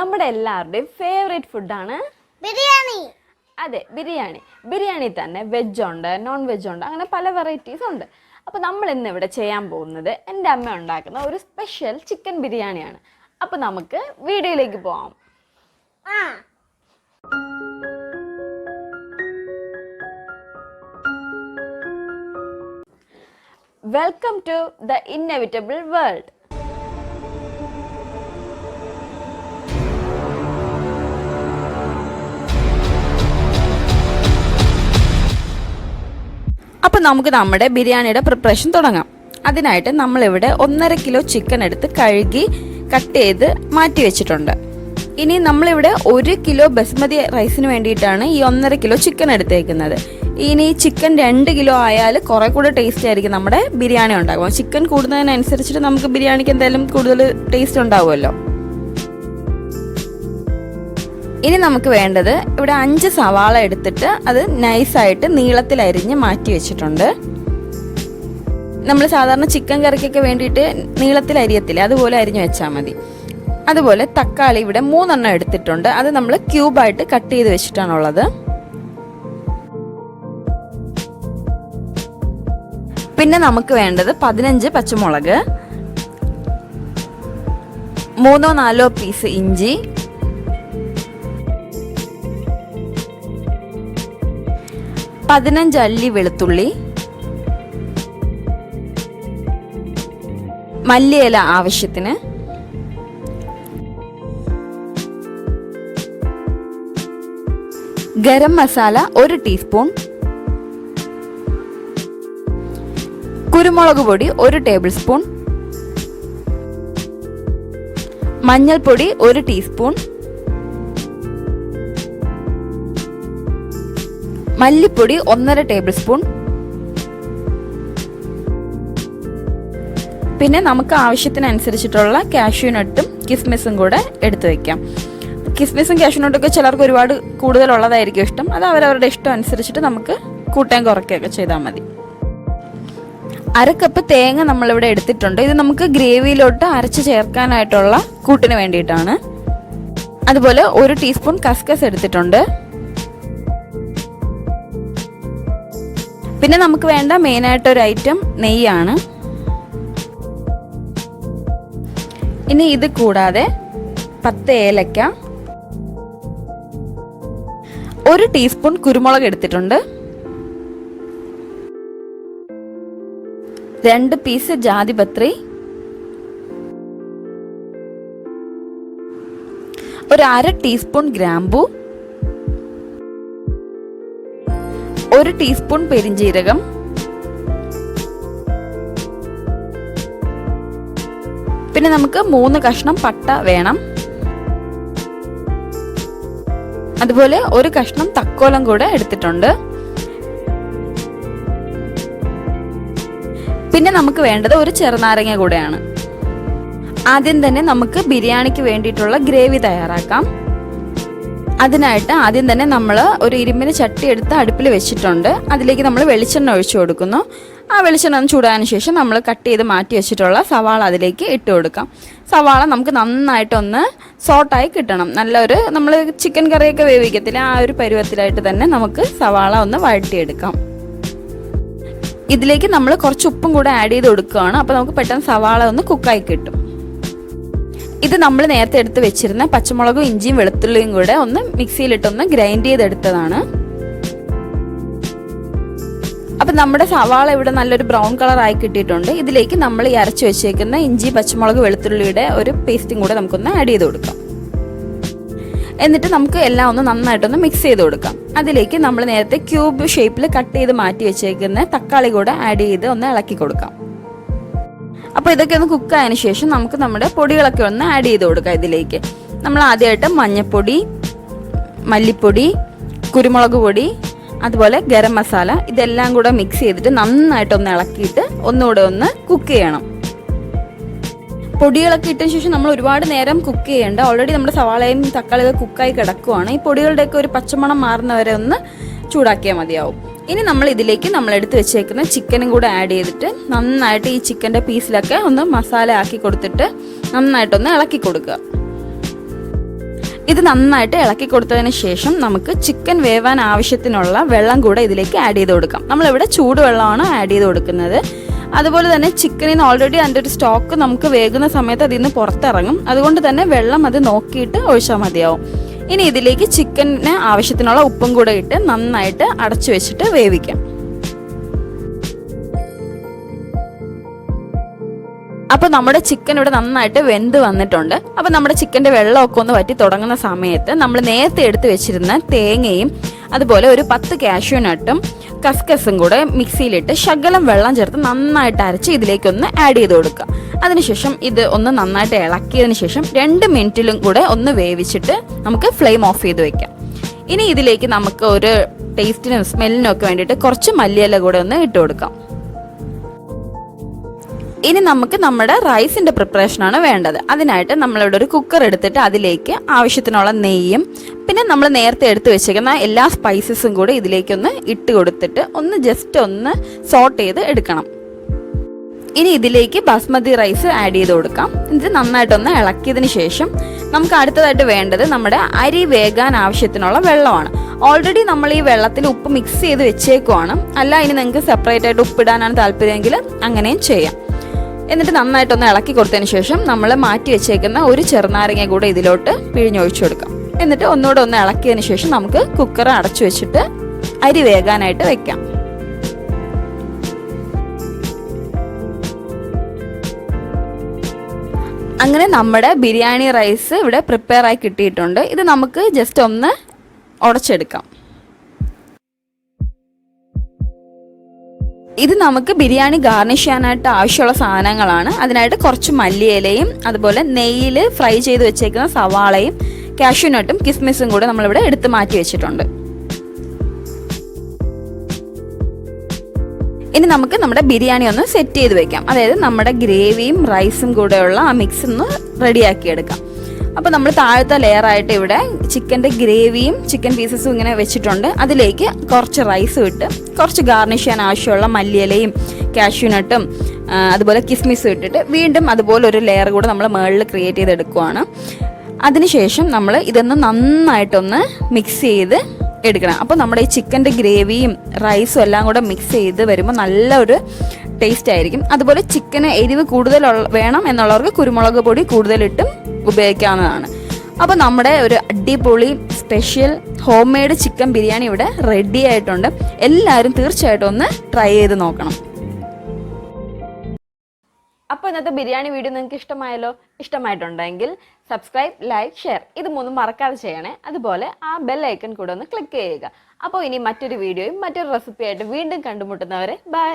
നമ്മുടെ എല്ലാവരുടെയും ഫേവറേറ്റ് ഫുഡാണ് ബിരിയാണി. അതെ, ബിരിയാണി. ബിരിയാണി തന്നെ വെജ് ഉണ്ട്, നോൺ വെജ് ഉണ്ട്, അങ്ങനെ പല വെറൈറ്റീസ് ഉണ്ട്. അപ്പോൾ നമ്മൾ ഇന്ന് ഇവിടെ ചെയ്യാൻ പോകുന്നത് എൻ്റെ അമ്മ ഉണ്ടാക്കുന്ന ഒരു സ്പെഷ്യൽ ചിക്കൻ ബിരിയാണിയാണ്. അപ്പോൾ നമുക്ക് വീഡിയോയിലേക്ക് പോകാം. Welcome to the inevitable world. അപ്പോൾ നമുക്ക് നമ്മുടെ ബിരിയാണിയുടെ പ്രിപ്പറേഷൻ തുടങ്ങാം. അതിനായിട്ട് നമ്മളിവിടെ 1.5 കിലോ ചിക്കൻ എടുത്ത് കഴുകി കട്ട് ചെയ്ത് മാറ്റി വെച്ചിട്ടുണ്ട്. ഇനി നമ്മളിവിടെ 1 കിലോ ബസ്മതി റൈസിന് വേണ്ടിയിട്ടാണ് ഈ 1.5 കിലോ ചിക്കൻ എടുത്തേക്കുന്നത്. ഇനി ചിക്കൻ 2 കിലോ ആയാൽ കുറെ കൂടെ ടേസ്റ്റ് ആയിരിക്കും നമ്മുടെ ബിരിയാണി ഉണ്ടാകും. ചിക്കൻ കൂടുന്നതിനനുസരിച്ചിട്ട് നമുക്ക് ബിരിയാണിക്ക് എന്തായാലും കൂടുതൽ ടേസ്റ്റ് ഉണ്ടാവുമല്ലോ. ഇനി നമുക്ക് വേണ്ടത് ഇവിടെ 5 സവാള എടുത്തിട്ട് അത് നൈസായിട്ട് നീളത്തിൽ അരിഞ്ഞ് മാറ്റി വെച്ചിട്ടുണ്ട്. നമ്മൾ സാധാരണ ചിക്കൻ കറിക്കൊക്കെ വേണ്ടിയിട്ട് നീളത്തിൽ അരിയത്തില്ല, അതുപോലെ അരിഞ്ഞു വെച്ചാൽ മതി. അതുപോലെ തക്കാളി ഇവിടെ 3 എണ്ണം എടുത്തിട്ടുണ്ട്. അത് നമ്മൾ ക്യൂബായിട്ട് കട്ട് ചെയ്ത് വെച്ചിട്ടാണുള്ളത്. പിന്നെ നമുക്ക് വേണ്ടത് 15 പച്ചമുളക്, 3-4 പീസ് ഇഞ്ചി, 15 അല്ലി വെളുത്തുള്ളി, മല്ലിയില ആവശ്യത്തിന്, ഗരം മസാല 1 ടീസ്പൂൺ, കുരുമുളക് പൊടി 1 ടേബിൾ സ്പൂൺ, മഞ്ഞൾപ്പൊടി 1 ടീസ്പൂൺ, മല്ലിപ്പൊടി 1.5 ടേബിൾ സ്പൂൺ. പിന്നെ നമുക്ക് ആവശ്യത്തിനനുസരിച്ചിട്ടുള്ള കാഷ്യൂനട്ടും കിസ്മിസും കൂടെ എടുത്തു വെക്കാം. കിസ്മിസും കാഷ്യൂനട്ടൊക്കെ ചിലർക്ക് ഒരുപാട് കൂടുതലുള്ളതായിരിക്കും ഇഷ്ടം. അത് അവരവരുടെ ഇഷ്ടം അനുസരിച്ചിട്ട് നമുക്ക് കൂട്ടാൻ കുറയ്ക്കുകയൊക്കെ ചെയ്താൽ മതി. 1/2 കപ്പ് തേങ്ങ നമ്മളിവിടെ എടുത്തിട്ടുണ്ട്. ഇത് നമുക്ക് ഗ്രേവിയിലോട്ട് അരച്ച് ചേർക്കാനായിട്ടുള്ള കൂട്ടിന് വേണ്ടിയിട്ടാണ്. അതുപോലെ 1 ടീസ്പൂൺ കസ്കസ് എടുത്തിട്ടുണ്ട്. പിന്നെ നമുക്ക് വേണ്ട മെയിനായിട്ടൊരു ഐറ്റം നെയ്യാണ്. ഇനി ഇത് കൂടാതെ 10 ഏലക്ക, 1 ടീസ്പൂൺ കുരുമുളക് എടുത്തിട്ടുണ്ട്, 2 പീസ് ജാതിപത്രി, 1/2 ടീസ്പൂൺ ഗ്രാമ്പൂ, 1 ടീസ്പൂൺ പെരിഞ്ജീരകം, പിന്നെ നമുക്ക് 3 കഷ്ണം പട്ട വേണം. അതുപോലെ 1 കഷ്ണം തക്കോലം കൂടെ എടുത്തിട്ടുണ്ട്. പിന്നെ നമുക്ക് വേണ്ടത് 1 ചെറുനാരങ്ങ കൂടെയാണ്. ആദ്യം തന്നെ നമുക്ക് ബിരിയാണിക്ക് വേണ്ടിയിട്ടുള്ള ഗ്രേവി തയ്യാറാക്കാം. അതിനായിട്ട് ആദ്യം തന്നെ നമ്മൾ ഒരു ഇരുമ്പിന് ചട്ടി എടുത്ത് അടുപ്പിൽ വെച്ചിട്ടുണ്ട്. അതിലേക്ക് നമ്മൾ വെളിച്ചെണ്ണ ഒഴിച്ചു കൊടുക്കുന്നു. ആ വെളിച്ചെണ്ണ ചൂടാതിന് ശേഷം നമ്മൾ കട്ട് ചെയ്ത് മാറ്റി വെച്ചിട്ടുള്ള സവാള അതിലേക്ക് ഇട്ട് കൊടുക്കാം. സവാള നമുക്ക് നന്നായിട്ടൊന്ന് സോട്ടായി കിട്ടണം. നല്ലൊരു നമ്മൾ ചിക്കൻ കറിയൊക്കെ വേവിക്കത്തില്ല, ആ ഒരു പരുവത്തിലായിട്ട് തന്നെ നമുക്ക് സവാള ഒന്ന് വഴറ്റിയെടുക്കാം. ഇതിലേക്ക് നമ്മൾ കുറച്ച് ഉപ്പും കൂടെ ആഡ് ചെയ്ത് കൊടുക്കുകയാണ്. അപ്പോൾ നമുക്ക് പെട്ടെന്ന് സവാള ഒന്ന് കുക്കായി കിട്ടും. ഇത് നമ്മൾ നേരത്തെ എടുത്ത് വെച്ചിരുന്ന പച്ചമുളകും ഇഞ്ചിയും വെളുത്തുള്ളിയും കൂടെ ഒന്ന് മിക്സിയിലിട്ടൊന്ന് ഗ്രൈൻഡ് ചെയ്തെടുത്തതാണ്. അപ്പം നമ്മുടെ സവാള ഇവിടെ നല്ലൊരു ബ്രൗൺ കളർ ആയി കിട്ടിയിട്ടുണ്ട്. ഇതിലേക്ക് നമ്മൾ ഈ അരച്ച് വെച്ചേക്കുന്ന ഇഞ്ചി പച്ചമുളക് വെളുത്തുള്ളിയുടെ ഒരു പേസ്റ്റും കൂടെ നമുക്കൊന്ന് ആഡ് ചെയ്ത് കൊടുക്കാം. എന്നിട്ട് നമുക്ക് എല്ലാം ഒന്ന് നന്നായിട്ടൊന്ന് മിക്സ് ചെയ്ത് കൊടുക്കാം. അതിലേക്ക് നമ്മൾ നേരത്തെ ക്യൂബ് ഷേപ്പിൽ കട്ട് ചെയ്ത് മാറ്റി വെച്ചേക്കുന്ന തക്കാളി കൂടെ ആഡ് ചെയ്ത് ഒന്ന് ഇളക്കി കൊടുക്കാം. അപ്പോൾ ഇതൊക്കെ ഒന്ന് കുക്കായതിനു ശേഷം നമുക്ക് നമ്മുടെ പൊടികളൊക്കെ ഒന്ന് ആഡ് ചെയ്ത് കൊടുക്കാം. ഇതിലേക്ക് നമ്മൾ ആദ്യമായിട്ട് മഞ്ഞൾപ്പൊടി, മല്ലിപ്പൊടി, കുരുമുളക് പൊടി, അതുപോലെ ഗരം മസാല ഇതെല്ലാം കൂടെ മിക്സ് ചെയ്തിട്ട് നന്നായിട്ടൊന്ന് ഇളക്കിയിട്ട് ഒന്നുകൂടെ ഒന്ന് കുക്ക് ചെയ്യണം. പൊടികളൊക്കെ ഇട്ടതിന് ശേഷം നമ്മൾ ഒരുപാട് നേരം കുക്ക് ചെയ്യേണ്ട. ഓൾറെഡി നമ്മുടെ സവാളയും തക്കാളിയൊക്കെ കുക്കായി കിടക്കുവാണ്. ഈ പൊടികളുടെയൊക്കെ ഒരു പച്ചമണം മാറുന്നവരെ ഒന്ന് ചൂടാക്കിയാൽ മതിയാവും. ഇനി നമ്മൾ ഇതിലേക്ക് നമ്മൾ എടുത്ത് വെച്ചേക്കുന്ന ചിക്കനും കൂടെ ആഡ് ചെയ്തിട്ട് നന്നായിട്ട് ഈ ചിക്കൻ്റെ പീസിലൊക്കെ ഒന്ന് മസാല ആക്കി കൊടുത്തിട്ട് നന്നായിട്ടൊന്ന് ഇളക്കി കൊടുക്കുക. ഇത് നന്നായിട്ട് ഇളക്കി കൊടുത്തതിന് ശേഷം നമുക്ക് ചിക്കൻ വേവാൻ ആവശ്യത്തിനുള്ള വെള്ളം കൂടെ ഇതിലേക്ക് ആഡ് ചെയ്ത് കൊടുക്കാം. നമ്മളിവിടെ ചൂടുവെള്ളമാണ് ആഡ് ചെയ്ത് കൊടുക്കുന്നത്. അതുപോലെ തന്നെ ചിക്കനിൽ നിന്ന് ഓൾറെഡി അതിൻ്റെ ഒരു സ്റ്റോക്ക് നമുക്ക് വേകുന്ന സമയത്ത് അതിൽ നിന്ന് പുറത്തിറങ്ങും. അതുകൊണ്ട് തന്നെ വെള്ളം അത് നോക്കിയിട്ട് ഒഴിച്ചാൽ മതിയാവും. ഇനി ഇതിലേക്ക് ചിക്കന് ആവശ്യത്തിനുള്ള ഉപ്പും കൂടെ ഇട്ട് നന്നായിട്ട് അടച്ചു വെച്ചിട്ട് വേവിക്കാം. അപ്പോൾ നമ്മുടെ ചിക്കൻ ഇവിടെ നന്നായിട്ട് വെന്ത് വന്നിട്ടുണ്ട്. അപ്പോൾ നമ്മുടെ ചിക്കൻ്റെ വെള്ളമൊക്കെ ഒന്ന് വറ്റി തുടങ്ങുന്ന സമയത്ത് നമ്മൾ നേരത്തെ എടുത്ത് വെച്ചിരുന്ന തേങ്ങയും അതുപോലെ ഒരു 10 കാഷ്യൂ നട്ടും കസ്കസും കൂടെ മിക്സിയിലിട്ട് ശകലം വെള്ളം ചേർത്ത് നന്നായിട്ട് അരച്ച് ഇതിലേക്കൊന്ന് ആഡ് ചെയ്ത് കൊടുക്കുക. അതിനുശേഷം ഇത് ഒന്ന് നന്നായിട്ട് ഇളക്കിയതിന് ശേഷം 2 മിനിറ്റിലും കൂടെ ഒന്ന് വേവിച്ചിട്ട് നമുക്ക് ഫ്ലെയിം ഓഫ് ചെയ്ത് വെക്കാം. ഇനി ഇതിലേക്ക് നമുക്ക് ഒരു ടേസ്റ്റിനും സ്മെല്ലിനും ഒക്കെ വേണ്ടിയിട്ട് കുറച്ച് മല്ലിയില കൂടെ ഒന്ന് ഇട്ട് കൊടുക്കാം. ഇനി നമുക്ക് നമ്മുടെ റൈസിൻ്റെ പ്രിപ്പറേഷനാണ് വേണ്ടത്. അതിനായിട്ട് നമ്മളിവിടെ ഒരു കുക്കർ എടുത്തിട്ട് അതിലേക്ക് ആവശ്യത്തിനുള്ള നെയ്യും പിന്നെ നമ്മൾ നേരത്തെ എടുത്ത് വെച്ചേക്കുന്ന എല്ലാ സ്പൈസസും കൂടി ഇതിലേക്കൊന്ന് ഇട്ട് കൊടുത്തിട്ട് ഒന്ന് ജസ്റ്റ് ഒന്ന് സോട്ട് ചെയ്ത് എടുക്കണം. ഇനി ഇതിലേക്ക് ബാസ്മതി റൈസ് ആഡ് ചെയ്ത് കൊടുക്കാം. ഇത് നന്നായിട്ടൊന്ന് ഇളക്കിയതിന് ശേഷം നമുക്ക് അടുത്തതായിട്ട് വേണ്ടത് നമ്മുടെ അരി വേകാൻ ആവശ്യത്തിനുള്ള വെള്ളമാണ്. ഓൾറെഡി നമ്മൾ ഈ വെള്ളത്തിൽ ഉപ്പ് മിക്സ് ചെയ്ത് വെച്ചേക്കുവാണ്. അല്ല ഇനി നിങ്ങൾക്ക് സെപ്പറേറ്റ് ആയിട്ട് ഉപ്പിടാനാണ് താല്പര്യമെങ്കിൽ അങ്ങനെയും ചെയ്യാം. എന്നിട്ട് നന്നായിട്ടൊന്ന് ഇളക്കി കൊടുത്തതിന് ശേഷം നമ്മൾ മാറ്റി വെച്ചേക്കുന്ന ഒരു ചെറുനാരങ്ങ കൂടെ ഇതിലോട്ട് പിഴിഞ്ഞൊഴിച്ചു കൊടുക്കാം. എന്നിട്ട് ഒന്നുകൂടെ ഒന്ന് ഇളക്കിയതിന് ശേഷം നമുക്ക് കുക്കർ അടച്ചു വെച്ചിട്ട് അരി വേകാനായിട്ട് വെക്കാം. അങ്ങനെ നമ്മുടെ ബിരിയാണി റൈസ് ഇവിടെ പ്രിപ്പയർ ആയി കിട്ടിയിട്ടുണ്ട്. ഇത് നമുക്ക് ജസ്റ്റ് ഒന്ന് ഉടച്ചെടുക്കാം. ഇത് നമുക്ക് ബിരിയാണി ഗാർണിഷ് ചെയ്യാനായിട്ട് ആവശ്യമുള്ള സാധനങ്ങളാണ്. അതിനായിട്ട് കുറച്ച് മല്ലിയിലയും അതുപോലെ നെയ്യിൽ ഫ്രൈ ചെയ്ത് വെച്ചേക്കുന്ന സവാളയും കാഷ്യൂ നട്ടും കിസ്മിസും കൂടെ നമ്മളിവിടെ എടുത്ത് മാറ്റി വെച്ചിട്ടുണ്ട്. ഇനി നമുക്ക് നമ്മുടെ ബിരിയാണി ഒന്ന് സെറ്റ് ചെയ്ത് വെക്കാം. അതായത് നമ്മുടെ ഗ്രേവിയും റൈസും കൂടെയുള്ള ആ മിക്സ് ഒന്ന് റെഡിയാക്കി എടുക്കാം. അപ്പോൾ നമ്മൾ താഴത്തെ ലെയറായിട്ട് ഇവിടെ ചിക്കൻ്റെ ഗ്രേവിയും ചിക്കൻ പീസസും ഇങ്ങനെ വെച്ചിട്ടുണ്ട്. അതിലേക്ക് കുറച്ച് റൈസ് ഇട്ട് കുറച്ച് ഗാർണിഷ് ചെയ്യാൻ ആവശ്യമുള്ള മല്ലിയിലയും കാഷ്യൂ നട്ടും അതുപോലെ കിസ്മിസും ഇട്ടിട്ട് വീണ്ടും അതുപോലെ ഒരു ലെയർ കൂടെ നമ്മൾ മുകളിൽ ക്രിയേറ്റ് ചെയ്തെടുക്കുവാണ്. അതിനുശേഷം നമ്മൾ ഇതൊന്ന് നന്നായിട്ടൊന്ന് മിക്സ് ചെയ്ത് എടുക്കണം. അപ്പോൾ നമ്മുടെ ഈ ചിക്കൻ്റെ ഗ്രേവിയും റൈസും എല്ലാം കൂടെ മിക്സ് ചെയ്ത് വരുമ്പോൾ നല്ലൊരു ടേസ്റ്റ് ആയിരിക്കും. അതുപോലെ ചിക്കന് എരിവ് കൂടുതൽ വേണം എന്നുള്ളവർക്ക് കുരുമുളക് പൊടി കൂടുതലിട്ടും ഉപയോഗിക്കാവുന്നതാണ്. അപ്പോൾ നമ്മുടെ ഒരു അടിപൊളി special home made chicken biryani ഇവിടെ റെഡി ആയിട്ടുണ്ട്. എല്ലാവരും തീർച്ചയായിട്ടും ഒന്ന് ട്രൈ ചെയ്ത് നോക്കണം. അപ്പോൾ ഇന്നത്തെ ബിരിയാണി വീഡിയോ നിങ്ങൾക്ക് ഇഷ്ടമായല്ലോ. ഇഷ്ടമായിട്ടുണ്ടെങ്കിൽ സബ്സ്ക്രൈബ്, ലൈക്ക്, ഷെയർ ഇത് 3 മറക്കാതെ ചെയ്യണേ. അതുപോലെ ആ ബെൽ ഐക്കൺ കൂടെ ഒന്ന് ക്ലിക്ക് ചെയ്യുക. അപ്പോൾ ഇനി മറ്റൊരു വീഡിയോയും മറ്റൊരു റെസിപ്പിയായിട്ട് വീണ്ടും കണ്ടുമുട്ടുന്നവരെ ബൈ.